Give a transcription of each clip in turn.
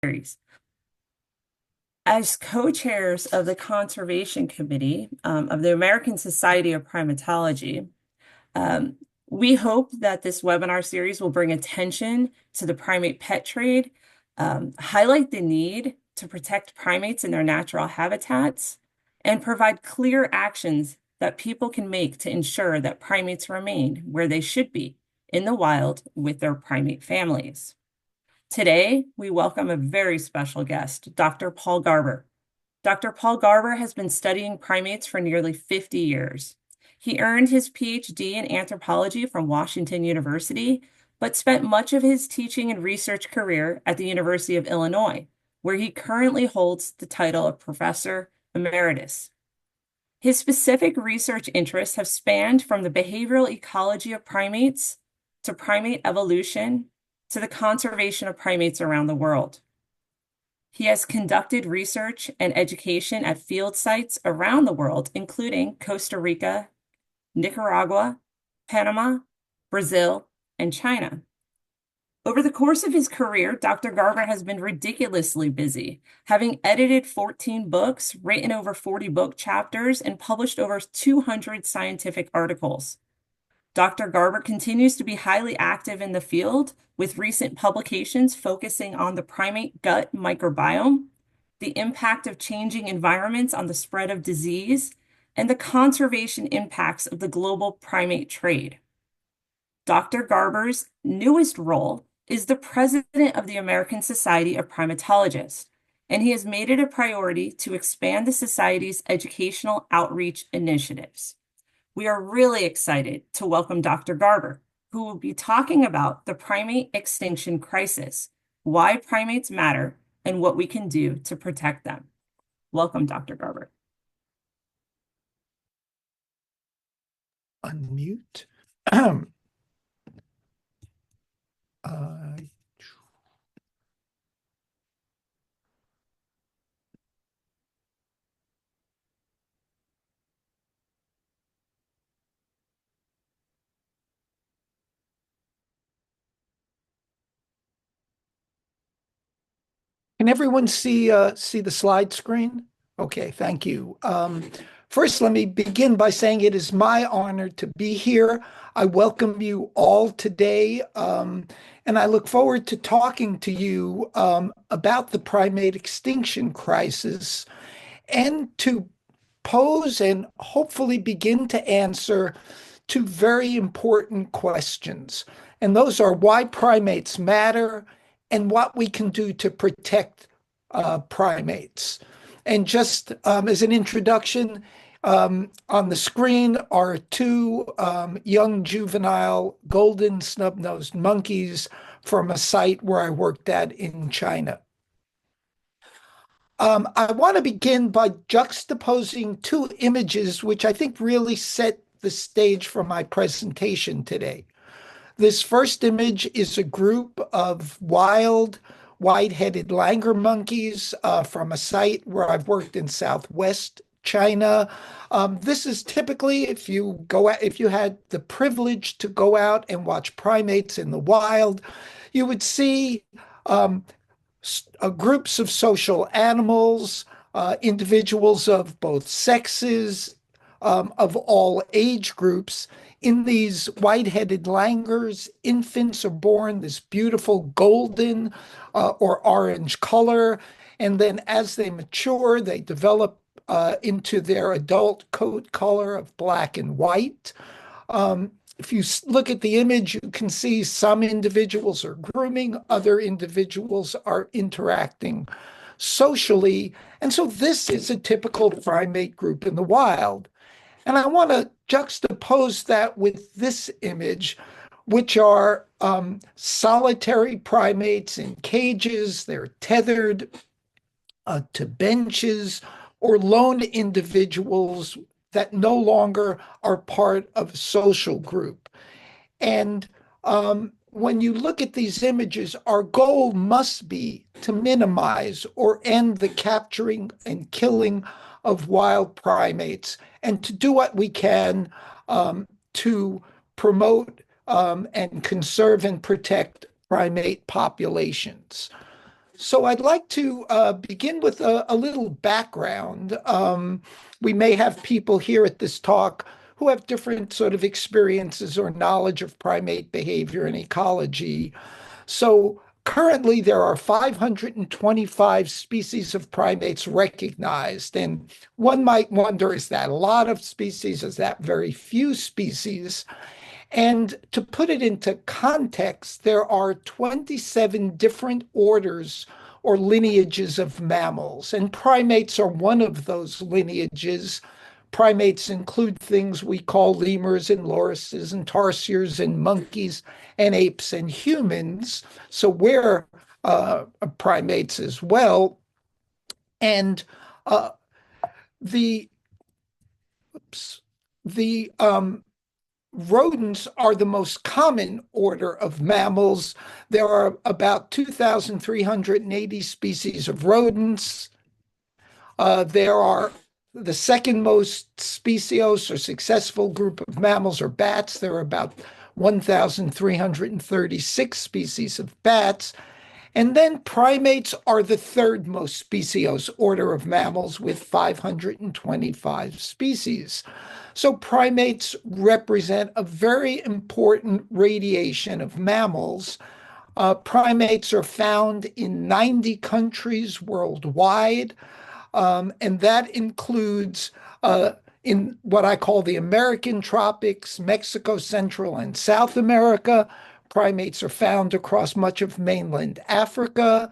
series. As co-chairs of the Conservation Committee of the American Society of Primatology, um, we hope that this webinar series will bring attention to the primate pet trade, highlight the need to protect primates in their natural habitats, and provide clear actions that people can make to ensure that primates remain where they should be in the wild with their primate families. Today, we welcome a very special guest, Dr. Paul Garber. Dr. Paul Garber has been studying primates for nearly 50 years. He earned his PhD in anthropology from Washington University, but spent much of his teaching and research career at the University of Illinois, where he currently holds the title of Professor Emeritus. His specific research interests have spanned from the behavioral ecology of primates to primate evolution to the conservation of primates around the world. He has conducted research and education at field sites around the world, including Costa Rica, Nicaragua, Panama, Brazil, and China. Over the course of his career, Dr. Garber has been ridiculously busy, having edited 14 books, written over 40 book chapters, and published over 200 scientific articles. Dr. Garber continues to be highly active in the field, with recent publications focusing on the primate gut microbiome, the impact of changing environments on the spread of disease, and the conservation impacts of the global primate trade. Dr. Garber's newest role is the president of the American Society of Primatologists, and he has made it a priority to expand the society's educational outreach initiatives. We are really excited to welcome Dr. Garber, who will be talking about the Primate Extinction Crisis, why primates matter, and what we can do to protect them. Welcome, Dr. Garber. Unmute. Can everyone see the slide screen? Okay, thank you. First, let me begin by saying it is my honor to be here. I welcome you all today, and I look forward to talking to you about the primate extinction crisis and to pose and hopefully begin to answer two very important questions. And those are why primates matter and what we can do to protect primates. And just as an introduction, on the screen are two young juvenile golden snub-nosed monkeys from a site where I worked at in China. I want to begin by juxtaposing two images which I think really set the stage for my presentation today. This first image is a group of wild white-headed langur monkeys from a site where I've worked in Southwest China. This is typically if you had the privilege to go out and watch primates in the wild, you would see groups of social animals, individuals of both sexes, of all age groups. In these white-headed langurs, infants are born this beautiful golden or orange color, and then as they mature, they develop into their adult coat color of black and white. If you look at the image, you can see some individuals are grooming, other individuals are interacting socially. And so this is a typical primate group in the wild. And I want to juxtapose that with this image, which are solitary primates in cages. They're tethered to benches, or lone individuals that no longer are part of a social group. And when you look at these images, our goal must be to minimize or end the capturing and killing of wild primates, and to do what we can to promote and conserve and protect primate populations. So I'd like to begin with a little background. We may have people here at this talk who have different sort of experiences or knowledge of primate behavior and ecology. So currently there are 525 species of primates recognized. And one might wonder, is that a lot of species? Is that very few species? And to put it into context, there are 27 different orders or lineages of mammals, and primates are one of those lineages. Primates include things we call lemurs and lorises and tarsiers and monkeys and apes and humans. So we're primates as well. And uh, the oops, the rodents are the most common order of mammals. There are about 2,380 species of rodents. There are the second most speciose or successful group of mammals are bats. There are about 1,336 species of bats. And then primates are the third most speciose order of mammals with 525 species. So primates represent a very important radiation of mammals. Primates are found in 90 countries worldwide, and that includes in what I call the American tropics, Mexico, Central, and South America. Primates are found across much of mainland Africa.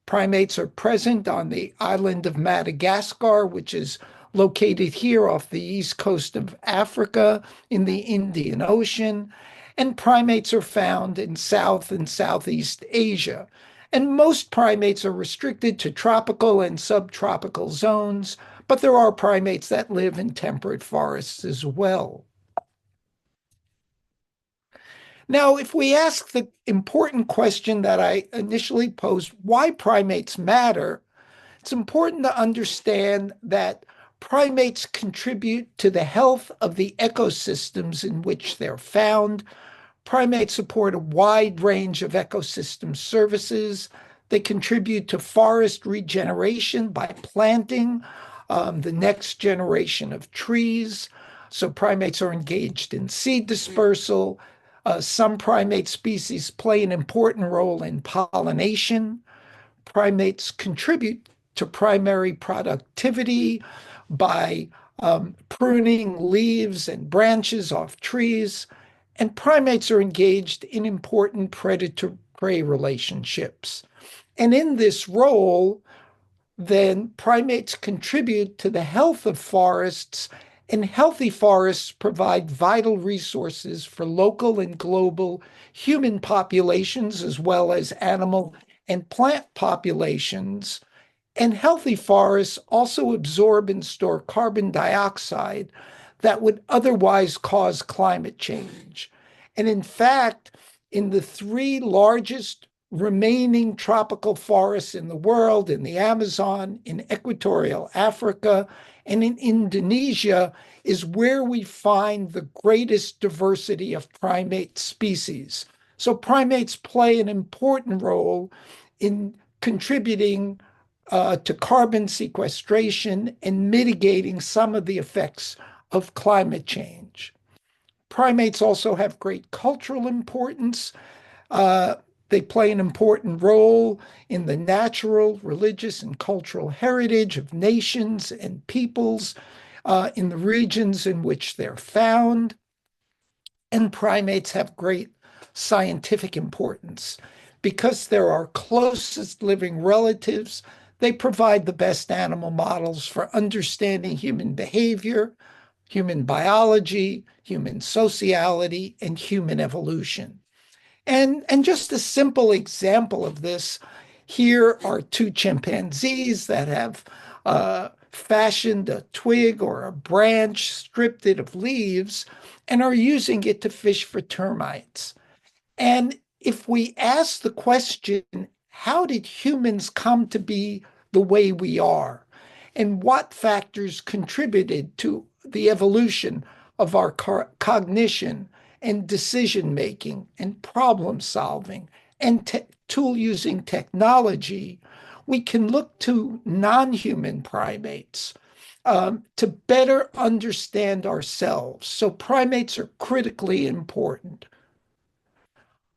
Primates are present on the island of Madagascar, which is located here off the east coast of Africa in the Indian Ocean. And primates are found in South and Southeast Asia. And most primates are restricted to tropical and subtropical zones, but there are primates that live in temperate forests as well. Now, if we ask the important question that I initially posed, why primates matter, it's important to understand that primates contribute to the health of the ecosystems in which they're found. Primates support a wide range of ecosystem services. They contribute to forest regeneration by planting the next generation of trees. So primates are engaged in seed dispersal. Some primate species play an important role in pollination. Primates contribute to primary productivity by pruning leaves and branches off trees. And primates are engaged in important predator-prey relationships. And in this role, then primates contribute to the health of forests, and healthy forests provide vital resources for local and global human populations, as well as animal and plant populations. And healthy forests also absorb and store carbon dioxide that would otherwise cause climate change. And in fact, in the three largest remaining tropical forests in the world, in the Amazon, in equatorial Africa, and in Indonesia, is where we find the greatest diversity of primate species. So primates play an important role in contributing to carbon sequestration and mitigating some of the effects of climate change. Primates also have great cultural importance. Uh, they play an important role in the natural, religious, and cultural heritage of nations and peoples in the regions in which they're found. And primates have great scientific importance. Because they're our closest living relatives, they provide the best animal models for understanding human behavior, human biology, human sociality, and human evolution. And just a simple example of this, here are two chimpanzees that have fashioned a twig or a branch, stripped it of leaves, and are using it to fish for termites. And if we ask the question, how did humans come to be the way we are? And what factors contributed to the evolution of our cognition and decision making and problem solving and tool using technology, we can look to non-human primates to better understand ourselves. So primates are critically important.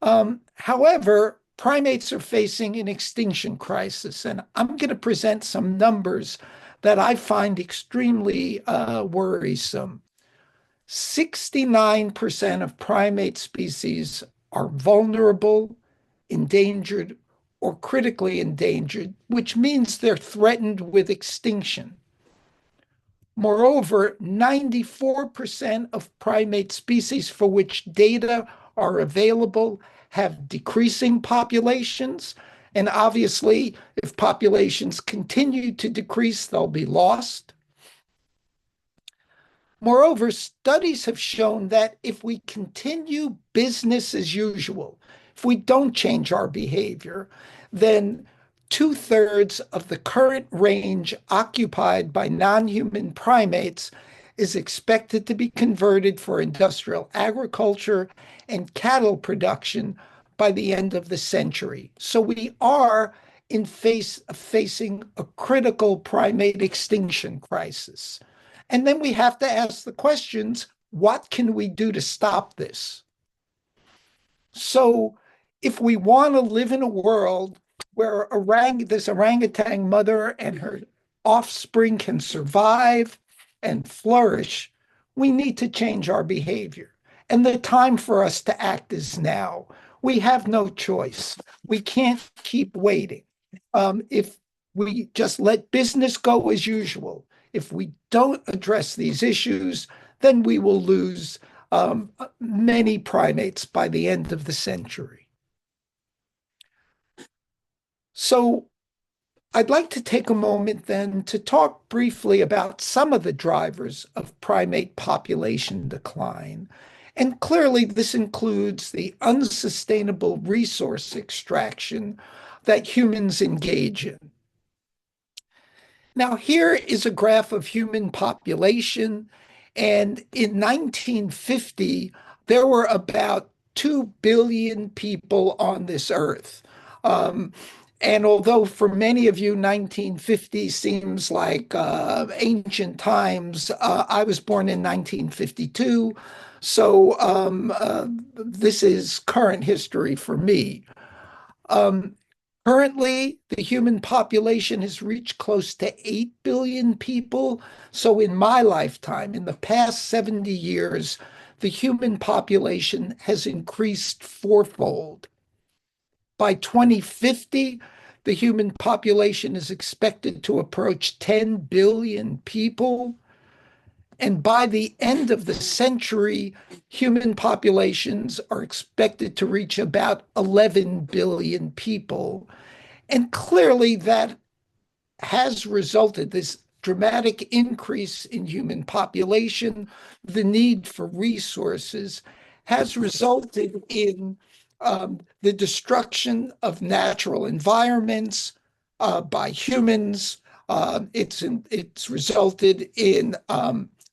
However, primates are facing an extinction crisis, and I'm going to present some numbers that I find extremely worrisome. 69% of primate species are vulnerable, endangered, or critically endangered, which means they're threatened with extinction. Moreover, 94% of primate species for which data are available have decreasing populations. And obviously, if populations continue to decrease, they'll be lost. Moreover, studies have shown that if we continue business as usual, if we don't change our behavior, then two-thirds of the current range occupied by non-human primates is expected to be converted for industrial agriculture and cattle production by the end of the century. So we are facing a critical primate extinction crisis. And then we have to ask the questions, what can we do to stop this? So if we want to live in a world where this orangutan mother and her offspring can survive and flourish, we need to change our behavior. And the time for us to act is now. We have no choice. We can't keep waiting. If we just let business go as usual, if we don't address these issues, then we will lose many primates by the end of the century. So I'd like to take a moment then to talk briefly about some of the drivers of primate population decline. And clearly, this includes the unsustainable resource extraction that humans engage in. Now, here is a graph of human population. And in 1950, there were about 2 billion people on this earth. And although for many of you, 1950 seems like ancient times, I was born in 1952. So this is current history for me. Currently, the human population has reached close to 8 billion people. So, in my lifetime, in the past 70 years, the human population has increased fourfold. By 2050, the human population is expected to approach 10 billion people. And by the end of the century, human populations are expected to reach about 11 billion people. And clearly, that has resulted, this dramatic increase in human population, the need for resources, has resulted in the destruction of natural environments by humans. It's resulted in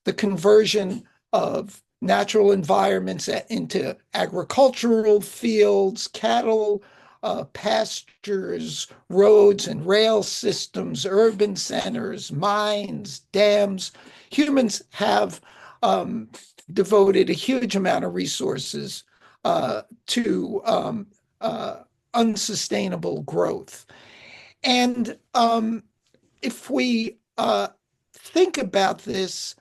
the conversion of natural environments into agricultural fields, cattle pastures, roads and rail systems, urban centers, mines, dams. Humans have devoted a huge amount of resources to unsustainable growth. And if we think about this,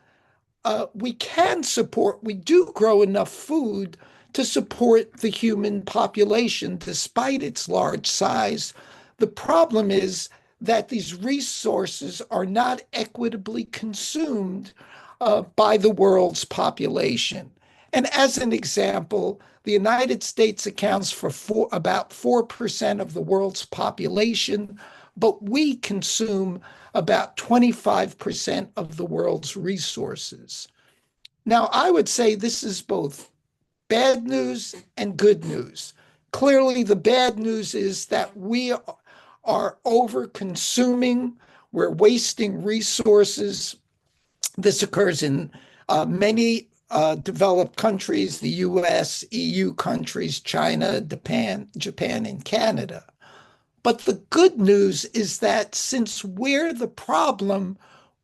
we do grow enough food to support the human population despite its large size. The problem is that these resources are not equitably consumed by the world's population. And as an example, the United States accounts for about 4% of the world's population, but we consume about 25% of the world's resources. Now, I would say this is both bad news and good news. Clearly, the bad news is that we are over-consuming, we're wasting resources. This occurs in many developed countries, the US, EU countries, China, Japan, and Canada. But the good news is that since we're the problem,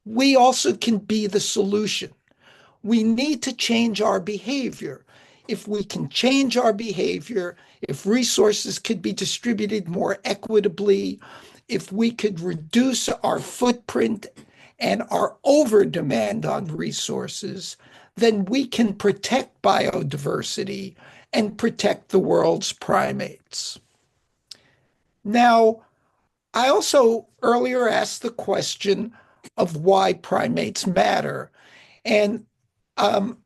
we also can be the solution. We need to change our behavior. If we can change our behavior, if resources could be distributed more equitably, if we could reduce our footprint and our over demand on resources, then we can protect biodiversity and protect the world's primates. Now, I also earlier asked the question of why primates matter. And um,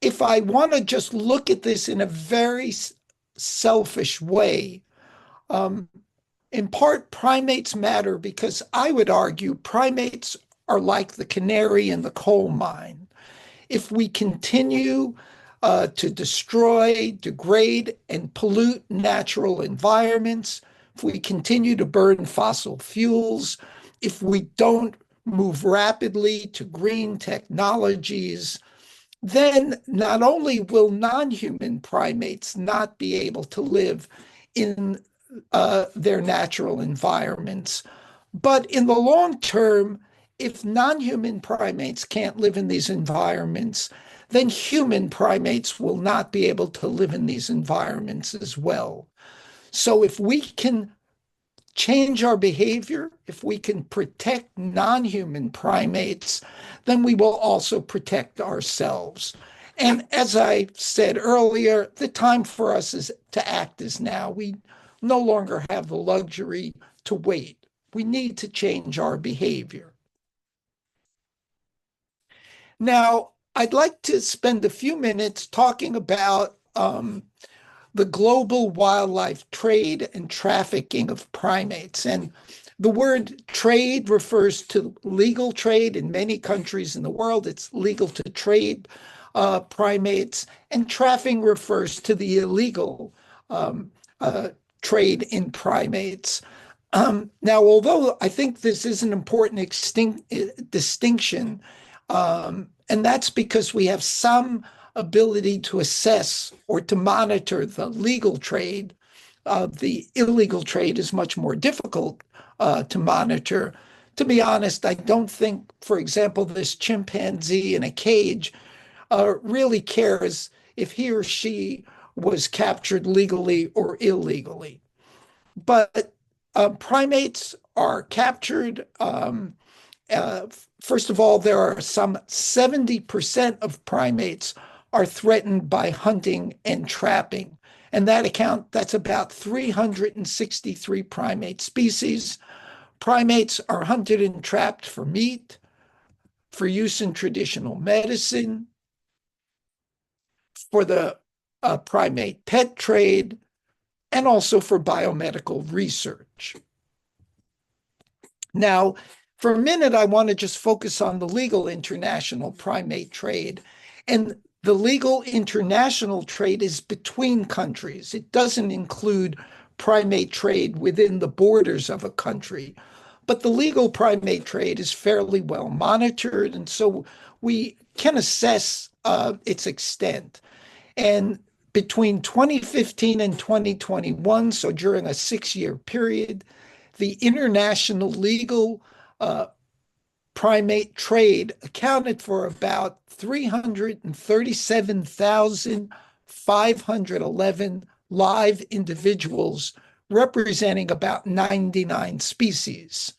if I want to just look at this in a very selfish way, um, in part, primates matter because I would argue primates are like the canary in the coal mine. If we continue to destroy, degrade, and pollute natural environments, if we continue to burn fossil fuels, if we don't move rapidly to green technologies, then not only will non-human primates not be able to live in their natural environments, but in the long term, if non-human primates can't live in these environments, then human primates will not be able to live in these environments as well. So if we can change our behavior, if we can protect non-human primates, then we will also protect ourselves. And as I said earlier, the time for us is to act is now. We no longer have the luxury to wait. We need to change our behavior. Now, I'd like to spend a few minutes talking about the global wildlife trade and trafficking of primates. And the word trade refers to legal trade in many countries in the world. It's legal to trade primates, and trafficking refers to the illegal um, trade in primates. Now, although I think this is an important distinction, and that's because we have some ability to assess or to monitor the legal trade. The illegal trade is much more difficult to monitor. To be honest, I don't think, for example, this chimpanzee in a cage really cares if he or she was captured legally or illegally. But primates are captured. Uh, First of all, there are some 70% of primates are threatened by hunting and trapping. And that's about 363 primate species. Primates are hunted and trapped for meat, for use in traditional medicine, for the primate pet trade, and also for biomedical research. Now, for a minute, I want to just focus on the legal international primate trade. And the legal international trade is between countries. It doesn't include primate trade within the borders of a country. But the legal primate trade is fairly well monitored, and so we can assess its extent. And between 2015 and 2021, so during a 6-year period, the international legal primate trade accounted for about 337,511 live individuals, representing about 99 species.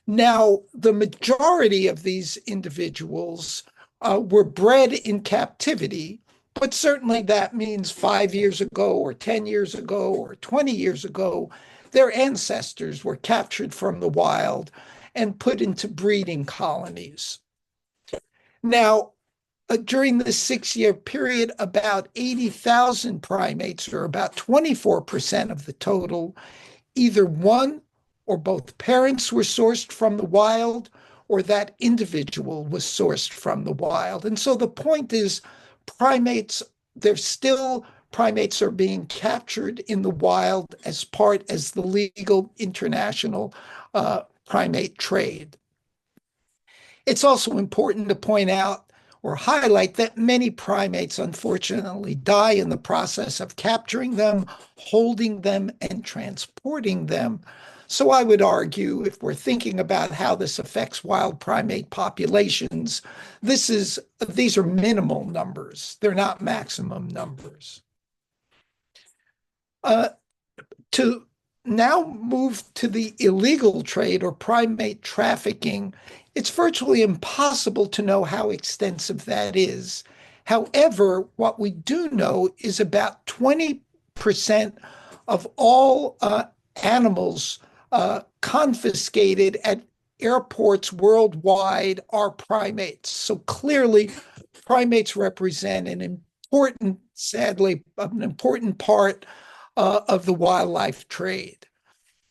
Now, the majority of these individuals were bred in captivity, but certainly that means 5 years ago, or 10 years ago, or 20 years ago, their ancestors were captured from the wild and put into breeding colonies. Now, during this 6-year period, about 80,000 primates, or about 24% of the total, either one or both parents were sourced from the wild, or that individual was sourced from the wild. And so the point is, primates are being captured in the wild as the legal international primate trade. It's also important to point out or highlight that many primates unfortunately die in the process of capturing them, holding them, and transporting them. So I would argue, if we're thinking about how this affects wild primate populations, these are minimal numbers. They're not maximum numbers. Uh, to now move to the illegal trade or primate trafficking, it's virtually impossible to know how extensive that is. However, what we do know is about 20% of all animals confiscated at airports worldwide are primates. So clearly, primates represent sadly, an important part of the wildlife trade.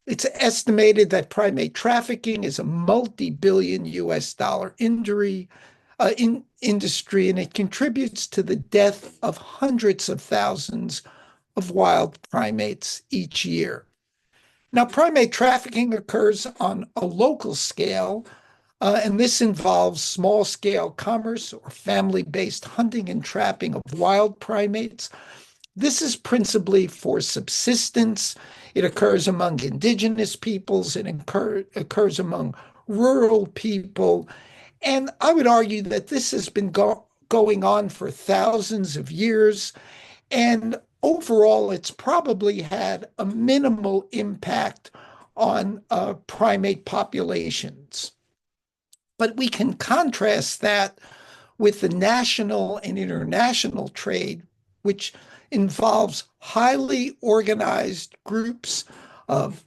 It's estimated that primate trafficking is a multi-billion US dollar industry, and it contributes to the death of hundreds of thousands of wild primates each year. Now, primate trafficking occurs on a local scale, and this involves small scale commerce or family based hunting and trapping of wild primates. This is principally for subsistence. It occurs among indigenous peoples, occurs among rural people. And I would argue that this has been going on for thousands of years. And overall, it's probably had a minimal impact on primate populations. But we can contrast that with the national and international trade, which involves highly organized groups of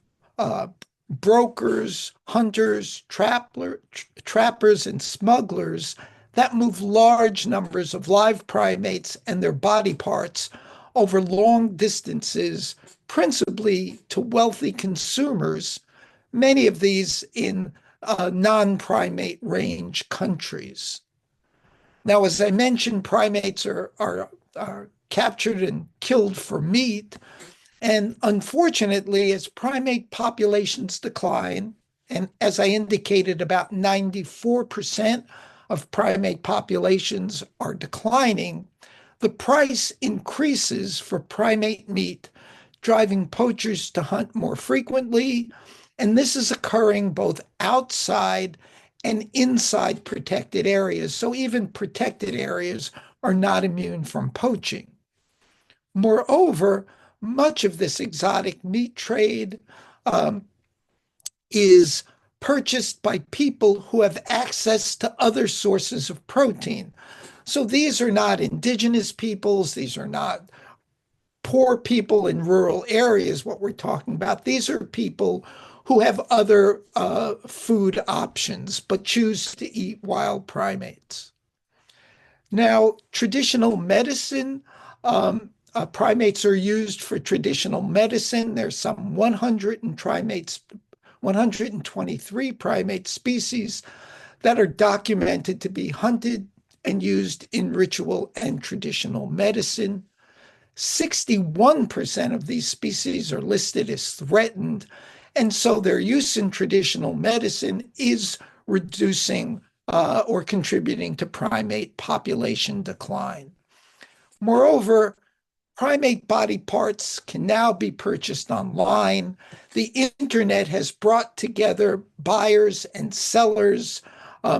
brokers, hunters, trappers, and smugglers that move large numbers of live primates and their body parts over long distances, principally to wealthy consumers, many of these in non-primate range countries. Now, as I mentioned, primates are captured and killed for meat. And unfortunately, as primate populations decline, and as I indicated, about 94% of primate populations are declining, the price increases for primate meat, driving poachers to hunt more frequently. And this is occurring both outside and inside protected areas. So even protected areas are not immune from poaching. Moreover, much of this exotic meat trade is purchased by people who have access to other sources of protein. So these are not indigenous peoples, these are not poor people in rural areas, what we're talking about. These are people who have other food options but choose to eat wild primates. Now, traditional medicine, primates are used for traditional medicine. There's some 123 primate species that are documented to be hunted and used in ritual and traditional medicine. 61% of these species are listed as threatened, and so their use in traditional medicine is reducing or contributing to primate population decline. Moreover, primate body parts can now be purchased online. The internet has brought together buyers and sellers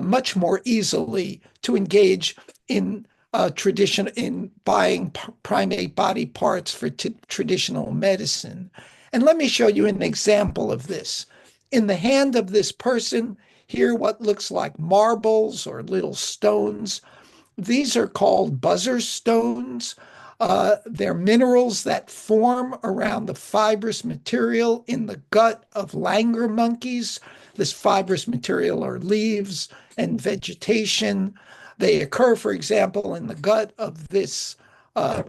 much more easily to engage in in buying primate body parts for traditional medicine. And let me show you an example of this. In the hand of this person, here what looks like marbles or little stones. These are called buzzer stones. They're minerals that form around the fibrous material in the gut of langur monkeys. This fibrous material are leaves and vegetation. They occur, for example, in the gut of this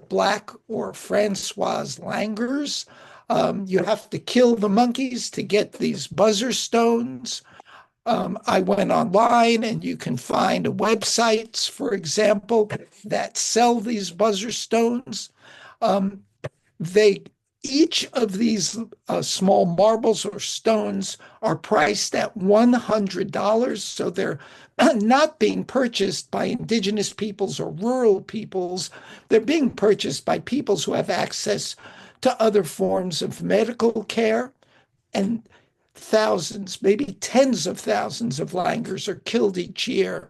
black or Francoise langurs. You have to kill the monkeys to get these buzzer stones. I went online and you can find websites, for example, that sell these buzzer stones. They Each of these small marbles or stones are priced at $100. So they're not being purchased by indigenous peoples or rural peoples. They're being purchased by peoples who have access to other forms of medical care. And thousands, maybe tens of thousands of langurs are killed each year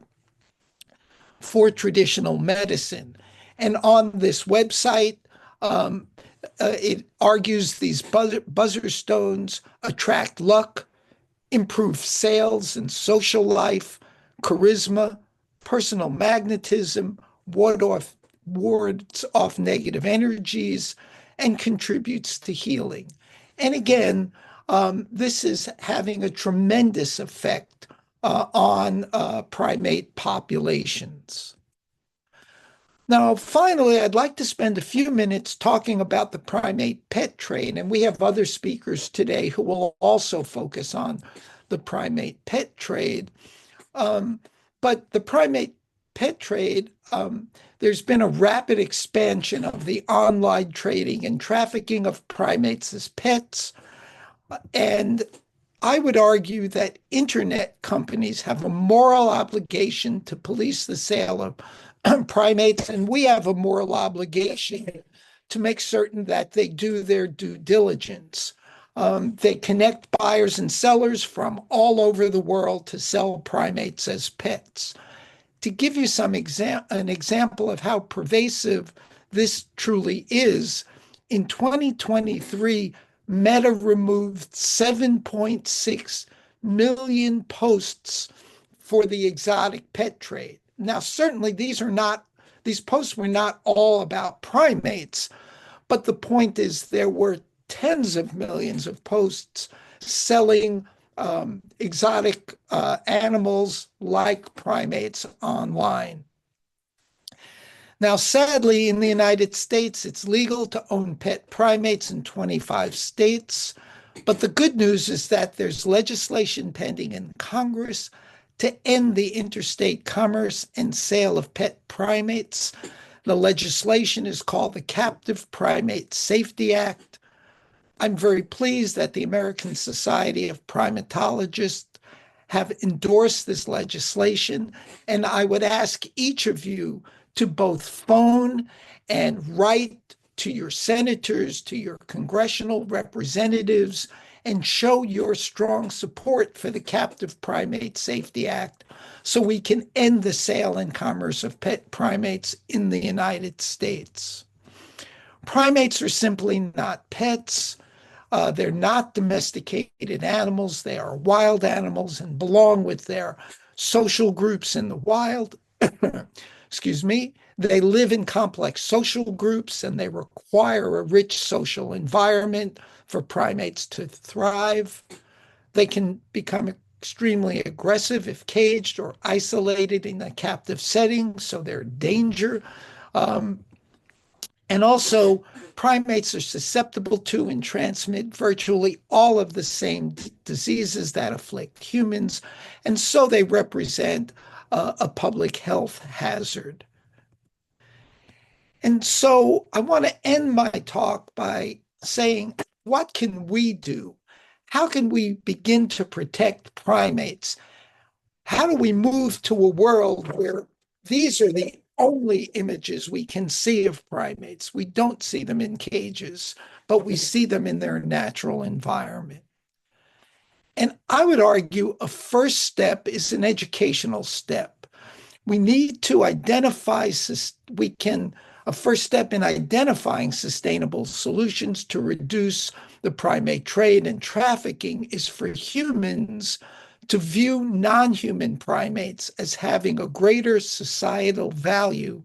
for traditional medicine. And on this website, um, it argues these buzzer stones attract luck, improve sales and social life, charisma, personal magnetism, wards off negative energies, and contributes to healing. And again, this is having a tremendous effect on primate populations. Now, finally, I'd like to spend a few minutes talking about the primate pet trade, and we have other speakers today who will also focus on the primate pet trade. But the primate pet trade, there's been a rapid expansion of the online trading and trafficking of primates as pets. And I would argue that internet companies have a moral obligation to police the sale of primates, and we have a moral obligation to make certain that they do their due diligence. They connect buyers and sellers from all over the world to sell primates as pets. To give you an example of how pervasive this truly is, in 2023, Meta removed 7.6 million posts for the exotic pet trade. Now, certainly these posts were not all about primates, but the point is there were tens of millions of posts selling exotic animals like primates online. Now, sadly, in the United States, it's legal to own pet primates in 25 states. But the good news is that there's legislation pending in Congress to end the interstate commerce and sale of pet primates. The legislation is called the Captive Primate Safety Act. I'm very pleased that the American Society of Primatologists have endorsed this legislation, and I would ask each of you to both phone and write to your senators, to your congressional representatives, and show your strong support for the Captive Primate Safety Act so we can end the sale and commerce of pet primates in the United States. Primates are simply not pets. They're not domesticated animals. They are wild animals and belong with their social groups in the wild. Excuse me. They live in complex social groups and they require a rich social environment for primates to thrive. They can become extremely aggressive if caged or isolated in a captive setting, so they're a danger. And also, primates are susceptible to and transmit virtually all of the same diseases that afflict humans, and so they represent a public health hazard. And so I want to end my talk by saying, what can we do? How can we begin to protect primates? How do we move to a world where these are the only images we can see of primates? We don't see them in cages, but we see them in their natural environment. And I would argue a first step is an educational step. We need to identify, a first step in identifying sustainable solutions to reduce the primate trade and trafficking is for humans to view non-human primates as having a greater societal value,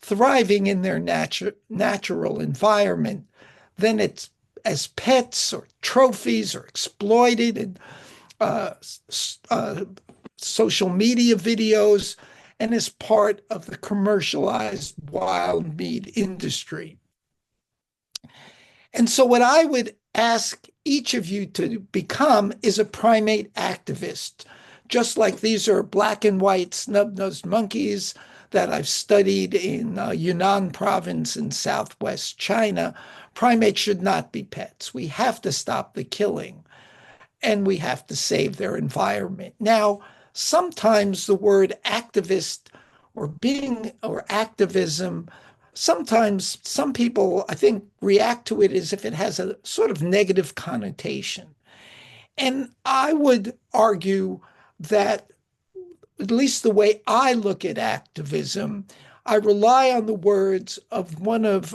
thriving in their natural environment, than it's as pets or trophies or exploited in social media videos and as part of the commercialized wild meat industry. And so what I would ask each of you to become is a primate activist. Just like these are black and white snub-nosed monkeys, that I've studied in Yunnan province in southwest China, primates should not be pets. We have to stop the killing and we have to save their environment. Now, sometimes the word activist or being or activism, sometimes some people, I think, react to it as if it has a sort of negative connotation. And I would argue that, at least the way I look at activism, I rely on the words of one of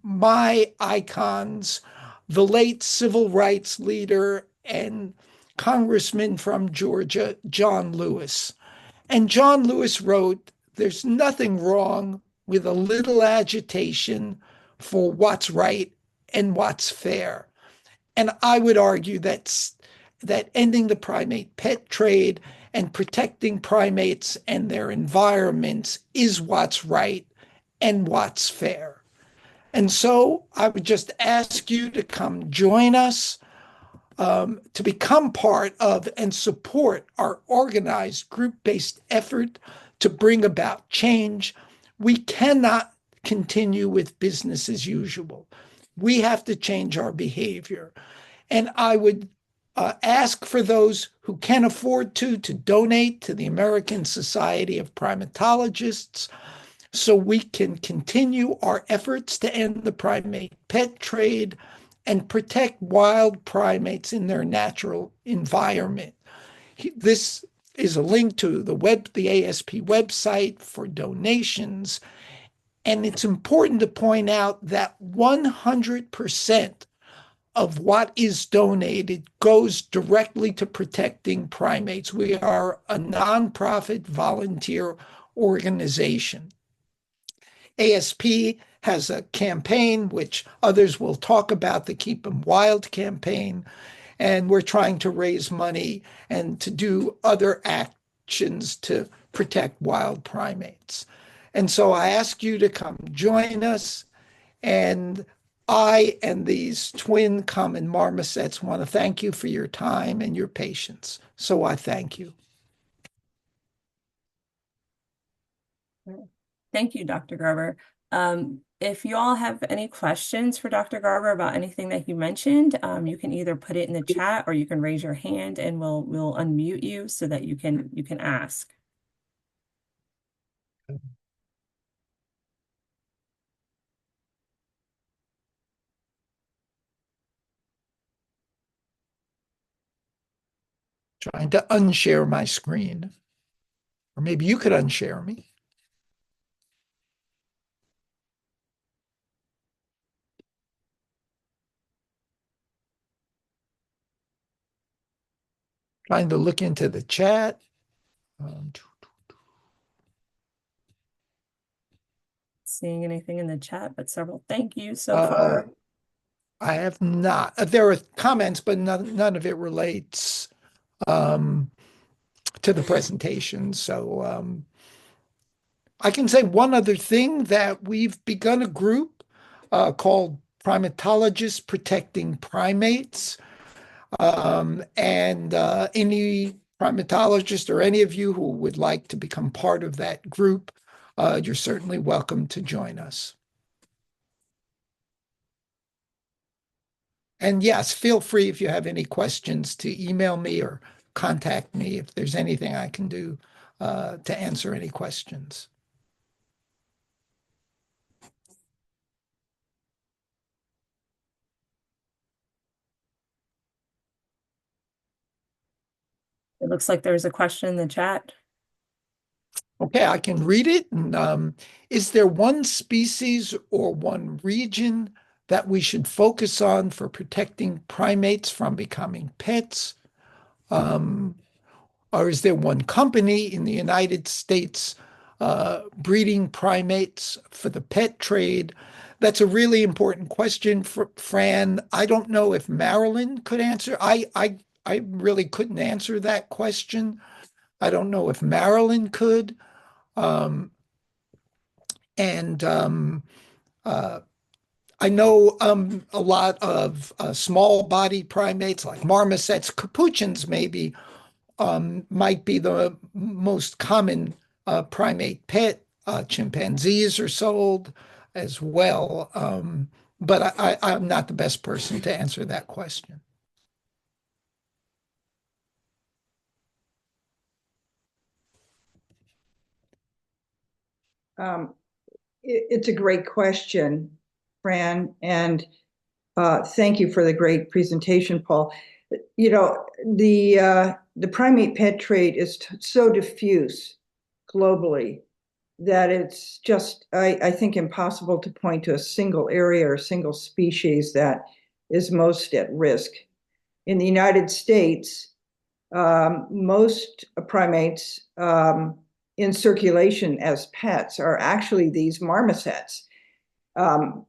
my icons, the late civil rights leader and congressman from Georgia, John Lewis. And John Lewis wrote, "There's nothing wrong with a little agitation for what's right and what's fair." And I would argue that ending the primate pet trade and protecting primates and their environments is what's right and what's fair. And so I would just ask you to come join us, to become part of and support our organized group-based effort to bring about change. We cannot continue with business as usual. We have to change our behavior. And I would ask for those who can afford to donate to the American Society of Primatologists so we can continue our efforts to end the primate pet trade and protect wild primates in their natural environment. This is a link to the ASP website for donations. And it's important to point out that 100% of what is donated goes directly to protecting primates. We are a nonprofit volunteer organization. ASP has a campaign, which others will talk about, the Keep 'em Wild campaign, and we're trying to raise money and to do other actions to protect wild primates. And so I ask you to come join us. And I and these twin common marmosets want to thank you for your time and your patience. So I thank you. Thank you, Dr. Garber. If you all have any questions for Dr. Garber about anything that you mentioned, you can either put it in the chat or you can raise your hand and we'll unmute you so that you can ask. Trying to unshare my screen. Or maybe you could unshare me. Trying to look into the chat. Seeing anything in the chat, but several thank you so far. I have not. There are comments, but none of it relates to the presentation. So I can say one other thing, that we've begun a group called Primatologists Protecting Primates. And any primatologist or any of you who would like to become part of that group, you're certainly welcome to join us. And yes, feel free, if you have any questions, to email me or contact me if there's anything I can do to answer any questions. It looks like there's a question in the chat. Okay, I can read it. And, is there one species or one region that we should focus on for protecting primates from becoming pets? Or is there one company in the United States breeding primates for the pet trade? That's a really important question, Fran. I don't know if Marilyn could answer. I really couldn't answer that question. I don't know if Marilyn could. And I know a lot of small body primates like marmosets, capuchins maybe might be the most common primate pet. Chimpanzees are sold as well. But I'm not the best person to answer that question. Um, it's a great question, Fran, and thank you for the great presentation, Paul. You know, the primate pet trade is so diffuse globally that it's just, I think, impossible to point to a single area or a single species that is most at risk. In the United States, most primates in circulation as pets are actually these marmosets um,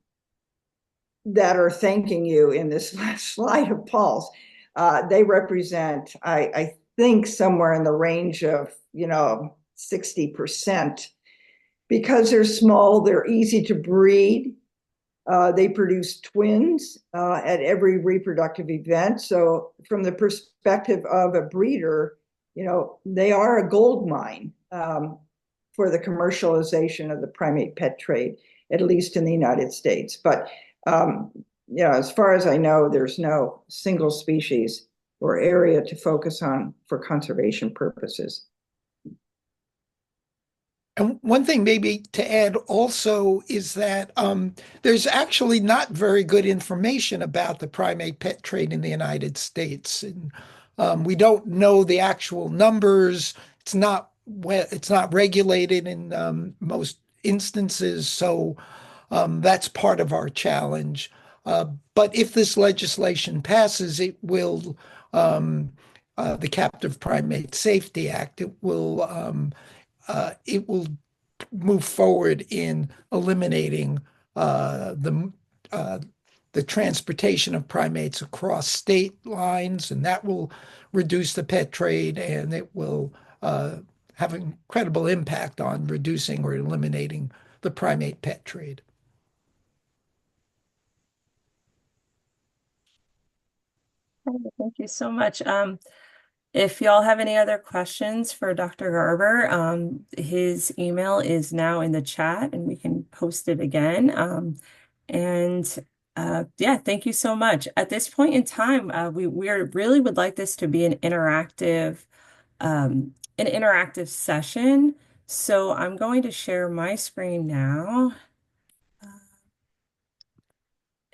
that are thanking you in this last slide of Paul's. They represent, I think, somewhere in the range of 60%. Because they're small, they're easy to breed. They produce twins at every reproductive event. So, from the perspective of a breeder, they are a gold mine for the commercialization of the primate pet trade, at least in the United States. But, as far as I know, there's no single species or area to focus on for conservation purposes. And one thing maybe to add also is that there's actually not very good information about the primate pet trade in the United States. And we don't know the actual numbers. It's not regulated in most instances, so that's part of our challenge. But if this legislation passes, the Captive Primate Safety Act, it will move forward in eliminating the transportation of primates across state lines, and that will reduce the pet trade, and it will have an incredible impact on reducing or eliminating the primate pet trade. Thank you so much. If y'all have any other questions for Dr. Garber, his email is now in the chat and we can post it again. And yeah, thank you so much. At this point in time, we really would like this to be an interactive session. So I'm going to share my screen now.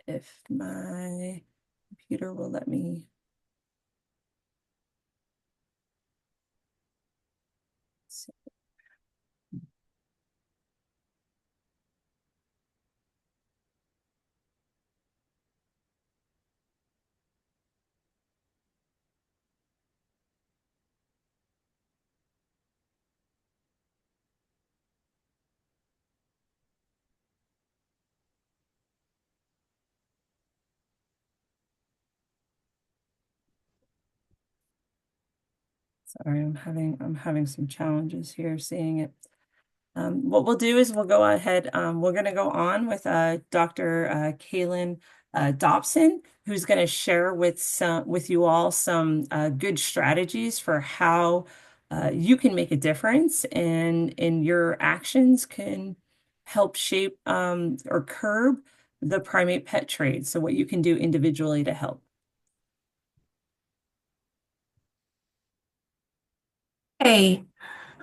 If my computer will let me. Sorry, I'm having some challenges here seeing it. What we'll do is we'll go ahead. We're going to go on with Dr. Kaelyn Dobson, who's going to share with you all some good strategies for how you can make a difference and in your actions can help shape or curb the primate pet trade. So what you can do individually to help. Hey,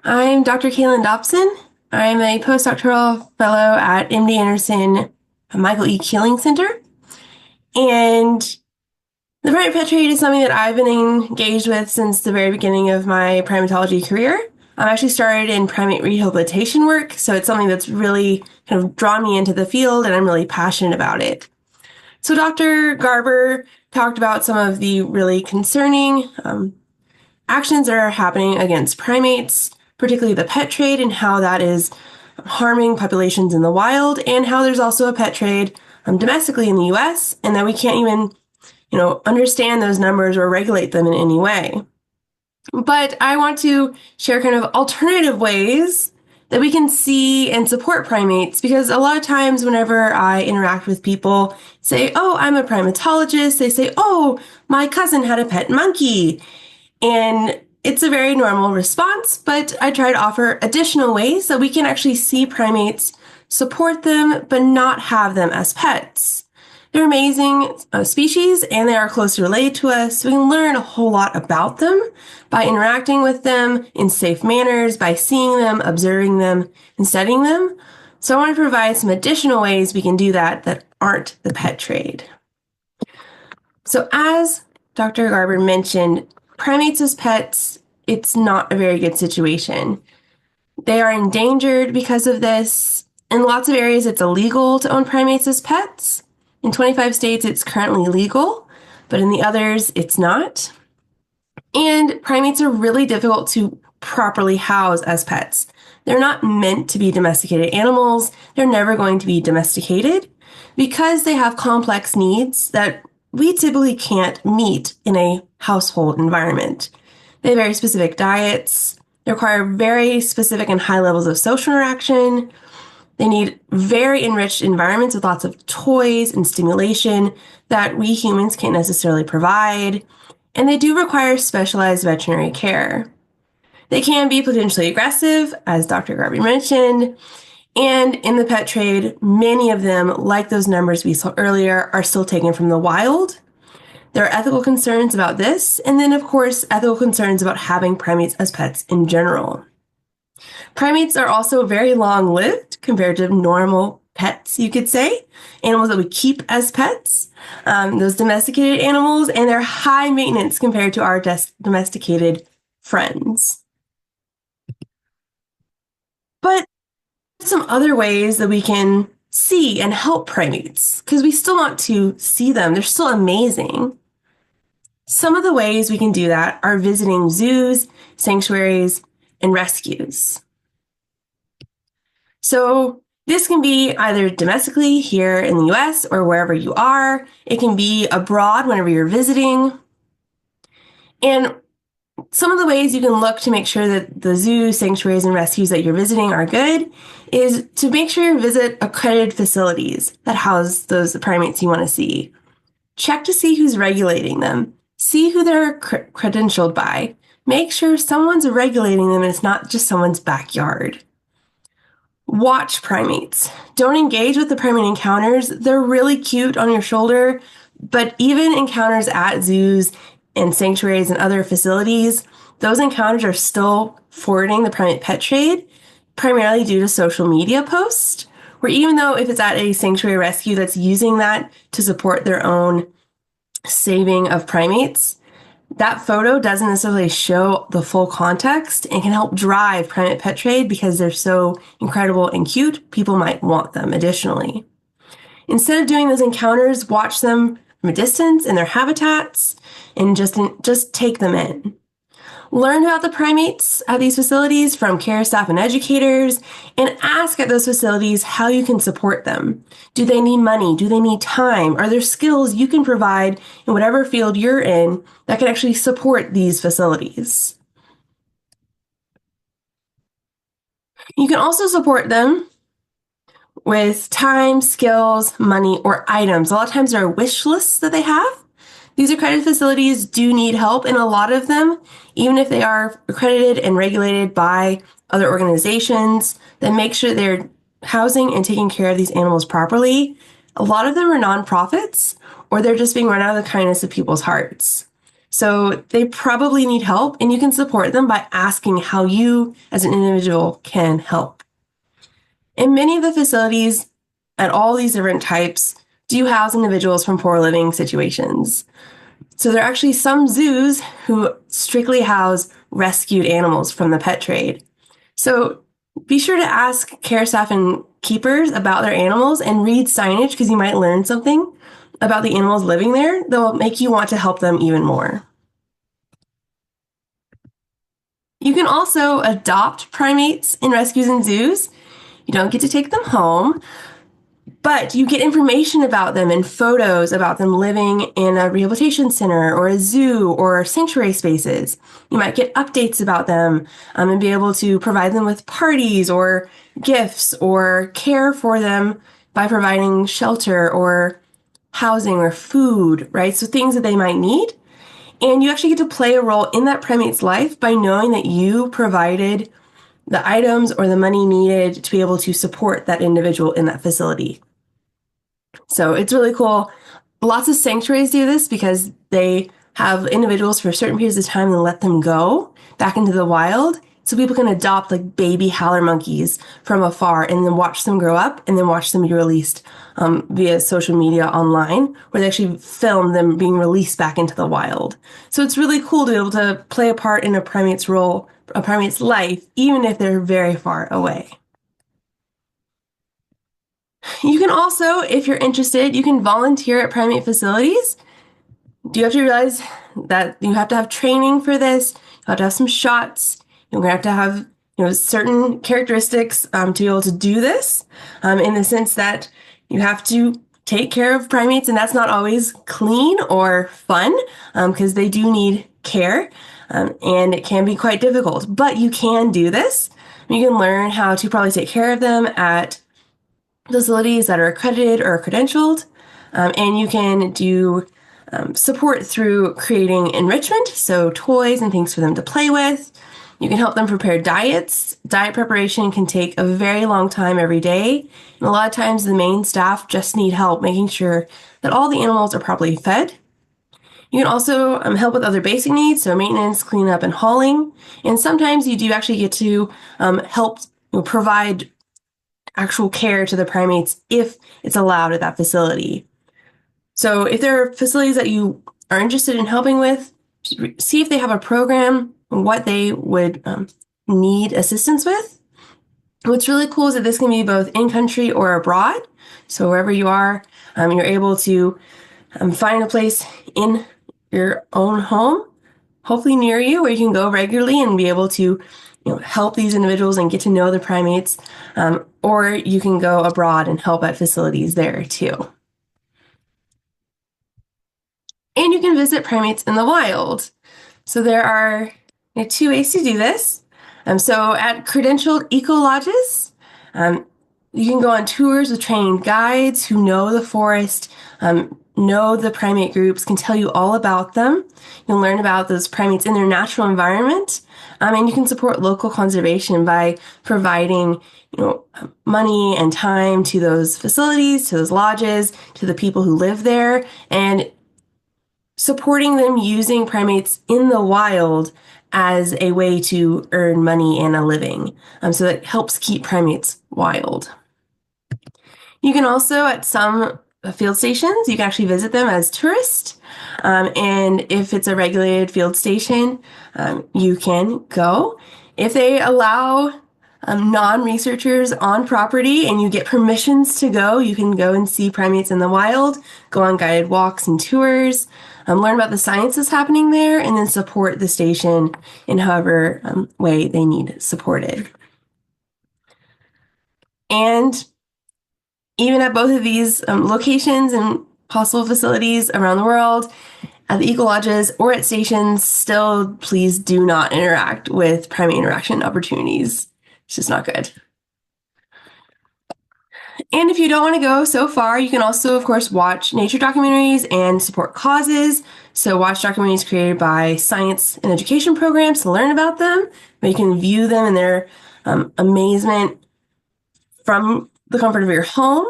I'm Dr. Kaelyn Dobson. I'm a postdoctoral fellow at MD Anderson Michael E. Keeling Center. And the primate pet trade is something that I've been engaged with since the very beginning of my primatology career. I actually started in primate rehabilitation work, so it's something that's really kind of drawn me into the field, and I'm really passionate about it. So Dr. Garber talked about some of the really concerning actions that are happening against primates, particularly the pet trade, and how that is harming populations in the wild, and how there's also a pet trade domestically in the US, and that we can't even, understand those numbers or regulate them in any way. But I want to share kind of alternative ways that we can see and support primates, because a lot of times whenever I interact with people say, oh, I'm a primatologist, they say, oh, my cousin had a pet monkey. And it's a very normal response, but I try to offer additional ways that we can actually see primates, support them, but not have them as pets. They're amazing species and they are closely related to us, so we can learn a whole lot about them by interacting with them in safe manners, by seeing them, observing them, and studying them. So I want to provide some additional ways we can do that aren't the pet trade. So as Dr. Garber mentioned, primates as pets, it's not a very good situation. They are endangered because of this. In lots of areas, it's illegal to own primates as pets. In 25 states, it's currently legal, but in the others, it's not. And primates are really difficult to properly house as pets. They're not meant to be domesticated animals. They're never going to be domesticated because they have complex needs that we typically can't meet in a household environment. They have very specific diets. They require very specific and high levels of social interaction. They need very enriched environments with lots of toys and stimulation that we humans can't necessarily provide. And they do require specialized veterinary care. They can be potentially aggressive, as Dr. Garber mentioned. And in the pet trade, many of them, like those numbers we saw earlier, are still taken from the wild. There are ethical concerns about this, and then, of course, ethical concerns about having primates as pets in general. Primates are also very long-lived compared to normal pets, you could say, animals that we keep as pets, those domesticated animals, and they're high maintenance compared to our domesticated friends. But some other ways that we can see and help primates, because we still want to see them. They're still amazing. Some of the ways we can do that are visiting zoos, sanctuaries, and rescues. So this can be either domestically here in the US or wherever you are. It can be abroad whenever you're visiting. And some of the ways you can look to make sure that the zoos, sanctuaries, and rescues that you're visiting are good is to make sure you visit accredited facilities that house those primates you want to see. Check to see who's regulating them. See who they're credentialed by. Make sure someone's regulating them and it's not just someone's backyard. Watch primates. Don't engage with the primate encounters. They're really cute on your shoulder, but even encounters at zoos and sanctuaries and other facilities, those encounters are still forwarding the primate pet trade, primarily due to social media posts, where even though if it's at a sanctuary rescue that's using that to support their own saving of primates, that photo doesn't necessarily show the full context and can help drive primate pet trade because they're so incredible and cute, people might want them additionally. Instead of doing those encounters, watch them from a distance in their habitats and just take them in. Learn about the primates at these facilities from care staff and educators, and ask at those facilities how you can support them. Do they need money? Do they need time? Are there skills you can provide in whatever field you're in that can actually support these facilities? You can also support them with time, skills, money, or items. A lot of times there are wish lists that they have. These accredited facilities do need help, and a lot of them, even if they are accredited and regulated by other organizations that make sure they're housing and taking care of these animals properly, a lot of them are nonprofits, or they're just being run out of the kindness of people's hearts. So they probably need help, and you can support them by asking how you, as an individual, can help. And many of the facilities at all these different types do house individuals from poor living situations. So there are actually some zoos who strictly house rescued animals from the pet trade. So be sure to ask care staff and keepers about their animals and read signage because you might learn something about the animals living there that will make you want to help them even more. You can also adopt primates in rescues and zoos. You don't get to take them home, but you get information about them and photos about them living in a rehabilitation center or a zoo or sanctuary spaces. You might get updates about them and be able to provide them with parties or gifts or care for them by providing shelter or housing or food, right? So things that they might need. And you actually get to play a role in that primate's life by knowing that you provided the items or the money needed to be able to support that individual in that facility. So it's really cool. Lots of sanctuaries do this because they have individuals for certain periods of time and let them go back into the wild. So people can adopt like baby howler monkeys from afar and then watch them grow up and then watch them be released via social media online, where they actually film them being released back into the wild. So it's really cool to be able to play a part in a primate's role, a primate's life, even if they're very far away. You can also, if you're interested, you can volunteer at primate facilities. You have to realize that you have to have training for this. You have to have some shots. You're going to have certain characteristics to be able to do this, in the sense that you have to take care of primates, and that's not always clean or fun because they do need care, and it can be quite difficult. But you can do this. You can learn how to probably take care of them at facilities that are accredited or credentialed, and you can do support through creating enrichment, so toys and things for them to play with. You can help them prepare diets. Diet preparation can take a very long time every day, and a lot of times the main staff just need help making sure that all the animals are properly fed. You can also help with other basic needs, so maintenance, cleanup, and hauling. And sometimes you do actually get to help provide actual care to the primates if it's allowed at that facility. So if there are facilities that you are interested in helping with, see if they have a program, what they would need assistance with. What's really cool is that this can be both in country or abroad. So wherever you are, you're able to find a place in your own home, hopefully near you, where you can go regularly and be able to help these individuals and get to know the primates, or you can go abroad and help at facilities there too. And you can visit primates in the wild. So there are 2 ways to do this. So at credentialed eco lodges, you can go on tours with trained guides who know the forest, know the primate groups, can tell you all about them. You'll learn about those primates in their natural environment, and you can support local conservation by providing money and time to those facilities, to those lodges, to the people who live there, and supporting them using primates in the wild as a way to earn money and a living. So that helps keep primates wild. You can also, at some field stations, you can actually visit them as tourists. And if it's a regulated field station, you can go. If they allow non-researchers on property and you get permissions to go, you can go and see primates in the wild, go on guided walks and tours, learn about the science that's happening there, and then support the station in however way they need supported. And even at both of these locations and possible facilities around the world, at the eco lodges or at stations, still please do not interact with primate interaction opportunities. It's just not good. And if you don't want to go so far, you can also, of course, watch nature documentaries and support causes. So watch documentaries created by science and education programs to learn about them, but you can view them in their amazement from the comfort of your home.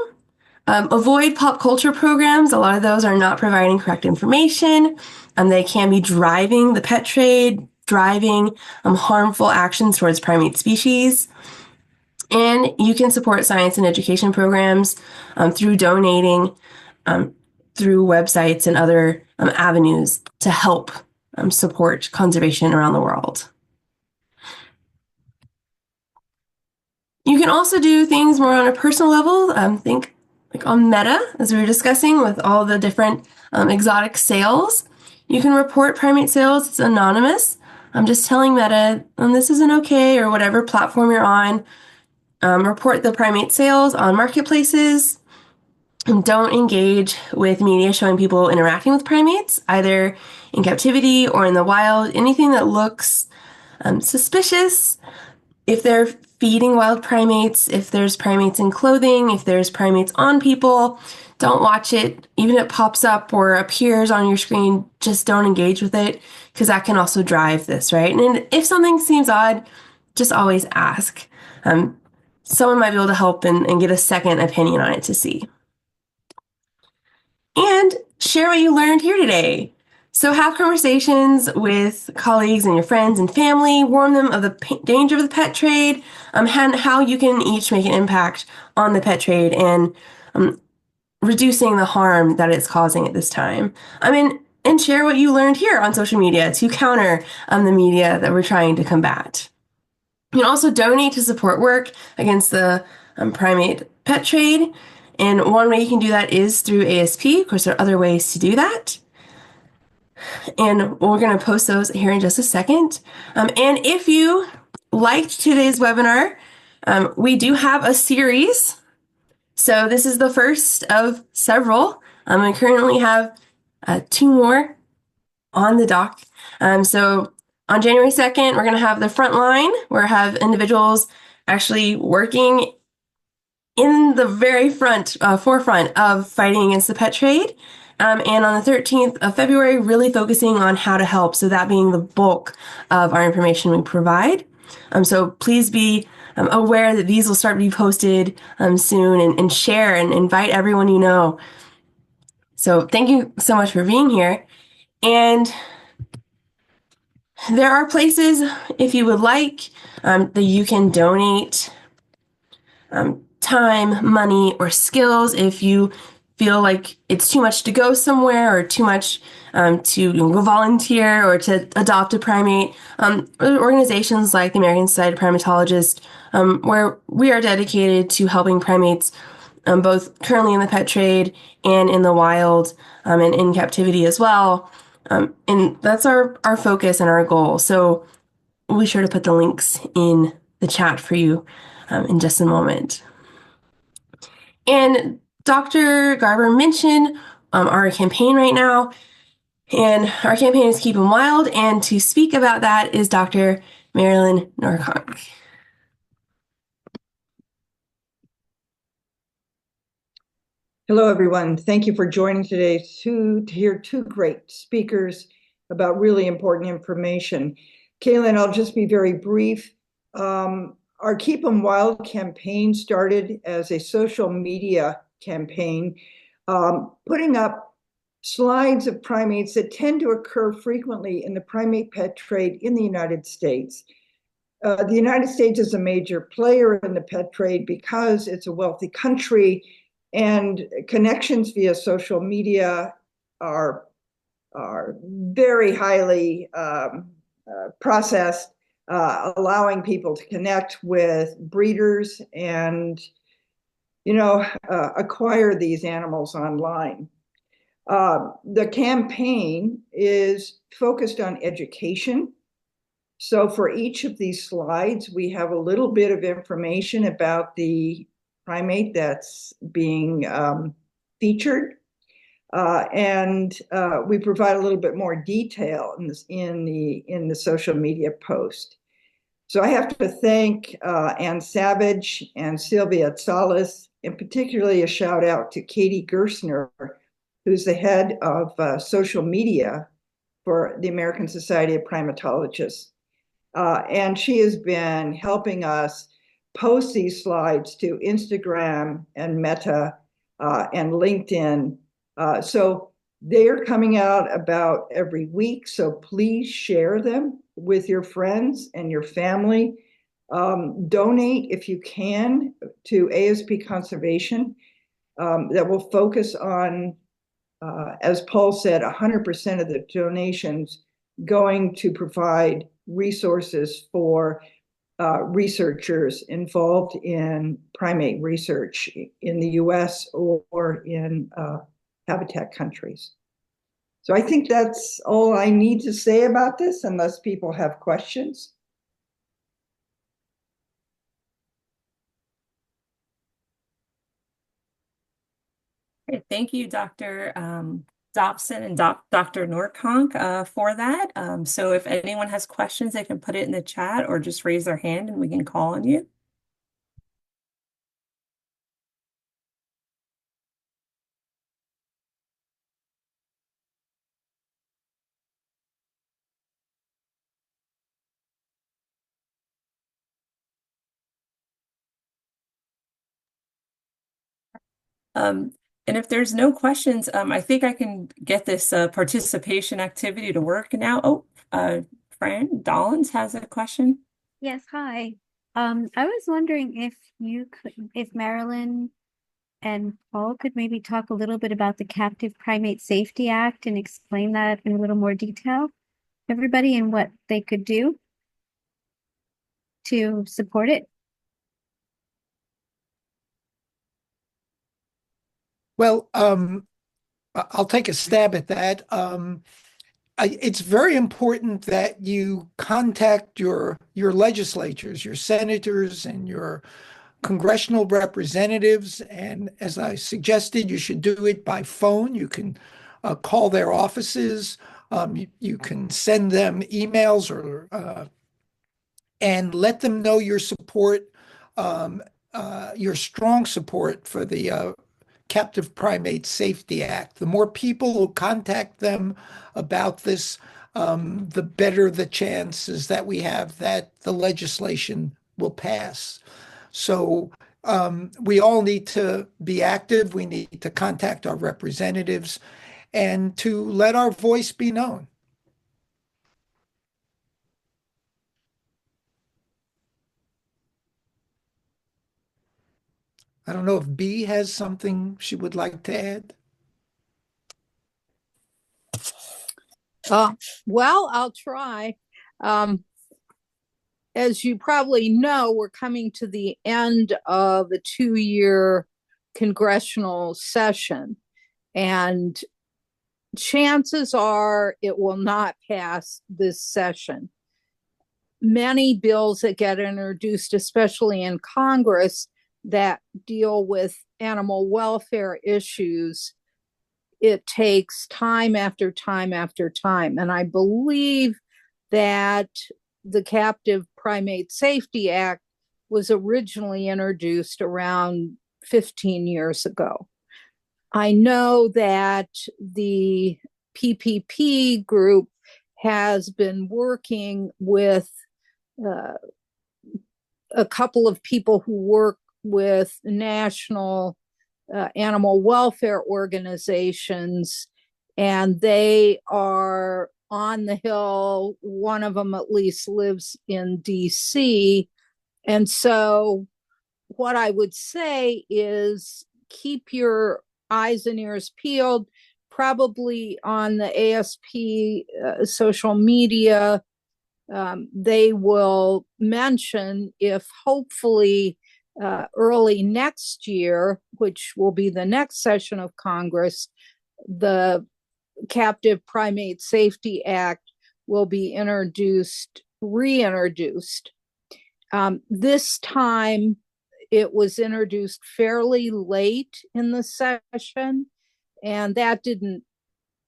Avoid pop culture programs. A lot of those are not providing correct information. They can be driving the pet trade, driving harmful actions towards primate species. And you can support science and education programs through donating, through websites and other avenues to help support conservation around the world. You can also do things more on a personal level. Think like on Meta, as we were discussing, with all the different exotic sales. You can report primate sales. It's anonymous. I'm just telling Meta, this isn't okay, or whatever platform you're on. Report the primate sales on marketplaces. Don't engage with media showing people interacting with primates, either in captivity or in the wild. Anything that looks suspicious. If they're feeding wild primates, if there's primates in clothing, if there's primates on people, don't watch it. Even if it pops up or appears on your screen, just don't engage with it because that can also drive this, right? And if something seems odd, just always ask. Someone might be able to help and get a second opinion on it to see. And share what you learned here today. So have conversations with colleagues and your friends and family, warn them of the danger of the pet trade, and how you can each make an impact on the pet trade and reducing the harm that it's causing at this time. And share what you learned here on social media to counter the media that we're trying to combat. You can also donate to support work against the primate pet trade. And one way you can do that is through ASP. Of course, there are other ways to do that. And we're going to post those here in just a second. And if you liked today's webinar, we do have a series. So this is the first of several. We currently have 2 more on the dock. So on January 2nd, we're going to have the front line, where I have individuals actually working in the very forefront of fighting against the pet trade. And on the 13th of February, really focusing on how to help. So that being the bulk of our information we provide. So please be aware that these will start to be posted soon and share and invite everyone you know. So thank you so much for being here. And there are places, if you would like, that you can donate time, money, or skills if you feel like it's too much to go somewhere or too much to go volunteer or to adopt a primate. Organizations like the American Society of Primatologists, where we are dedicated to helping primates both currently in the pet trade and in the wild and in captivity as well. And that's our focus and our goal. So we'll be sure to put the links in the chat for you in just a moment. And Dr. Garber mentioned our campaign right now, and our campaign is Keep 'em Wild, and to speak about that is Dr. Marilyn Norconk. Hello, everyone. Thank you for joining today to hear 2 great speakers about really important information. Kaelyn, I'll just be very brief. Our Keep 'em Wild campaign started as a social media campaign, putting up slides of primates that tend to occur frequently in the primate pet trade in the United States. The United States is a major player in the pet trade because it's a wealthy country, and connections via social media are very highly processed, allowing people to connect with breeders and, acquire these animals online. The campaign is focused on education. So for each of these slides, we have a little bit of information about the primate that's being featured. And we provide a little bit more detail in the social media post. So I have to thank Ann Savage and Sylvia Salas, and particularly a shout out to Katie Gerstner, who's the head of social media for the American Society of Primatologists. And she has been helping us post these slides to Instagram and Meta and LinkedIn. So they're coming out about every week. So please share them with your friends and your family. Donate if you can to ASP Conservation. That will focus on, as Paul said, 100% of the donations going to provide resources for researchers involved in primate research in the US or in habitat countries. So I think that's all I need to say about this, unless people have questions. Great. Thank you, Dr. Dobson and Dr. Norconk for that. So if anyone has questions, they can put it in the chat or just raise their hand and we can call on you. Um, and if there's no questions, I think I can get this participation activity to work now. Oh, Fran Dollins has a question. Yes, hi. I was wondering if Marilyn and Paul could maybe talk a little bit about the Captive Primate Safety Act and explain that in a little more detail, everybody, and what they could do to support it. Well, I'll take a stab at that. It's very important that you contact your legislatures, your senators, and your congressional representatives. And as I suggested, you should do it by phone. You can call their offices. You can send them emails or and let them know your support, um, your strong support for the Captive Primate Safety Act. The more people who contact them about this, the better the chances that we have that the legislation will pass. So we all need to be active. We need to contact our representatives and to let our voice be known. I don't know if B has something she would like to add. Well, I'll try. Um, as you probably know, we're coming to the end of a 2-year congressional session, and chances are it will not pass this session. Many bills that get introduced, especially in Congress, that deal with animal welfare issues, it takes time after time after time. And I believe that the Captive Primate Safety Act was originally introduced around 15 years ago. I know that the PPP group has been working with uh, a couple of people who work with national animal welfare organizations, and they are on the Hill. One of them at least lives in DC. And so what I would say is keep your eyes and ears peeled, probably on the ASP social media. They will mention if hopefully early next year, which will be the next session of Congress, the Captive Primate Safety Act will be reintroduced. This time it was introduced fairly late in the session, and that didn't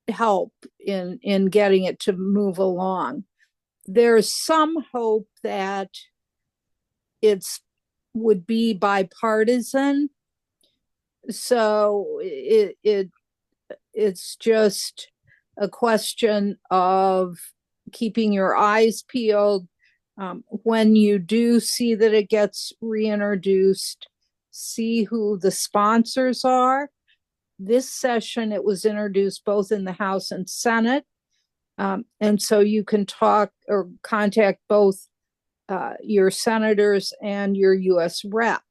help in getting it to move along. There's some hope that it's would be bipartisan. So it's just a question of keeping your eyes peeled. When you do see that it gets reintroduced, see who the sponsors are. This session, it was introduced both in the House and Senate. And so you can talk or contact both your senators and your US rep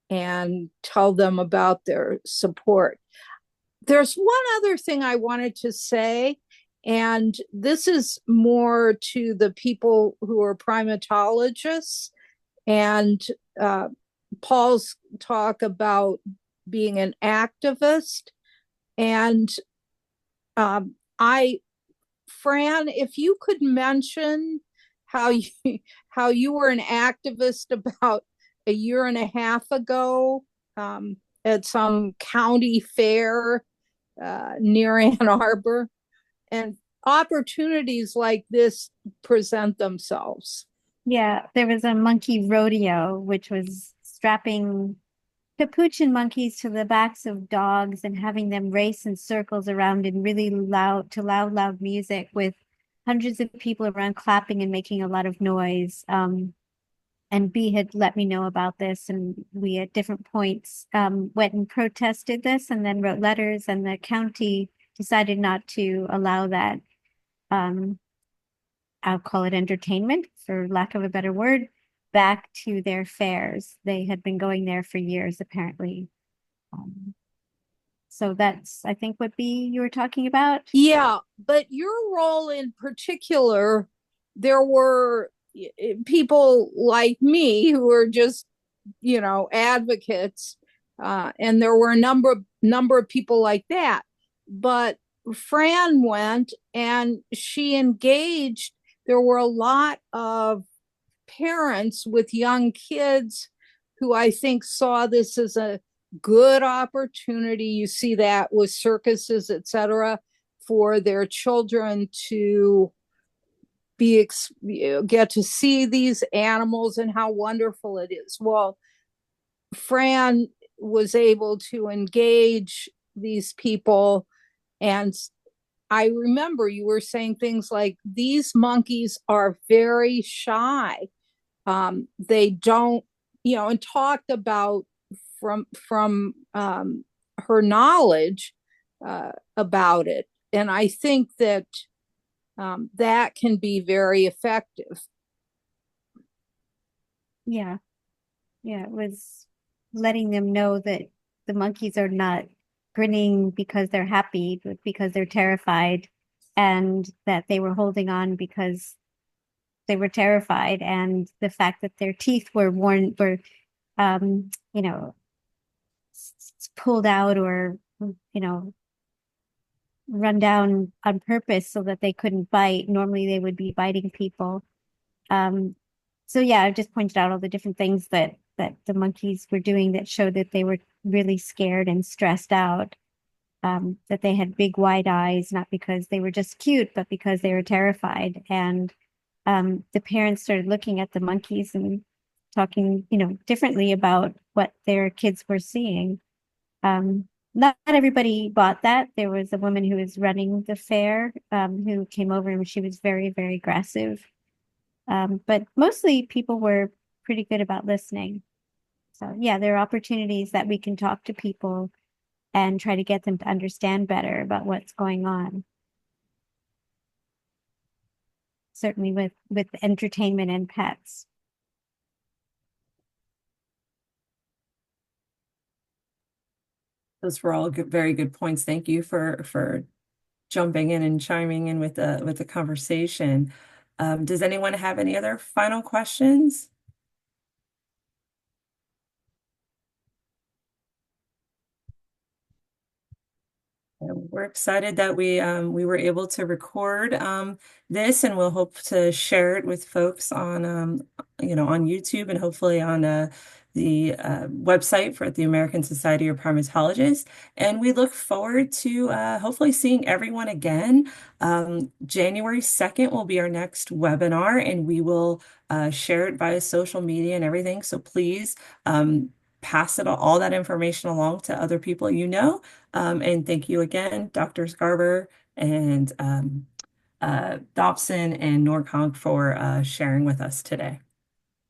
and tell them about their support. There's one other thing I wanted to say, and this is more to the people who are primatologists, and Paul's talk about being an activist. And Fran, if you could mention how you were an activist about a year and a half ago at some county fair near Ann Arbor, and opportunities like this present themselves. Yeah, there was a monkey rodeo, which was strapping capuchin monkeys to the backs of dogs and having them race in circles around in really loud music with hundreds of people around clapping and making a lot of noise. And and B had let me know about this, and we at different points went and protested this and then wrote letters, and the county decided not to allow that. I'll call it entertainment, for lack of a better word, back to their fairs. They had been going there for years, apparently. Um, so that's, I think, what B you were talking about. Yeah, but your role in particular, there were people like me who were just, advocates, and there were a number of people like that. But Fran went and she engaged. There were a lot of parents with young kids who I think saw this as a good opportunity. You see that with circuses, etc., for their children to get to see these animals and how wonderful it is. Well, Fran was able to engage these people, and I remember you were saying things like, these monkeys are very shy. They don't, and talked about from her knowledge about it. And I think that that can be very effective. Yeah. Yeah, it was letting them know that the monkeys are not grinning because they're happy, but because they're terrified, and that they were holding on because they were terrified, and the fact that their teeth were um, you know, pulled out or, run down on purpose so that they couldn't bite. Normally they would be biting people. Um, so yeah, I just pointed out all the different things that the monkeys were doing that showed that they were really scared and stressed out. That they had big wide eyes, not because they were just cute, but because they were terrified. And the parents started looking at the monkeys and talking, differently about what their kids were seeing. Not everybody bought that. There was a woman who was running the fair, who came over, and she was very, very aggressive. But mostly people were pretty good about listening. So yeah, there are opportunities that we can talk to people and try to get them to understand better about what's going on. Certainly with entertainment and pets. Those were all good, very good points. Thank you for jumping in and chiming in with the conversation. Does anyone have any other final questions? We're excited that we were able to record this, and we'll hope to share it with folks on on YouTube, and hopefully on the website for the American Society of Primatologists. And we look forward to hopefully seeing everyone again. January 2nd will be our next webinar, and we will share it via social media and everything. So please pass all that information along to other people you know. And thank you again, Drs. Garber and Dobson and Norconk, for sharing with us today.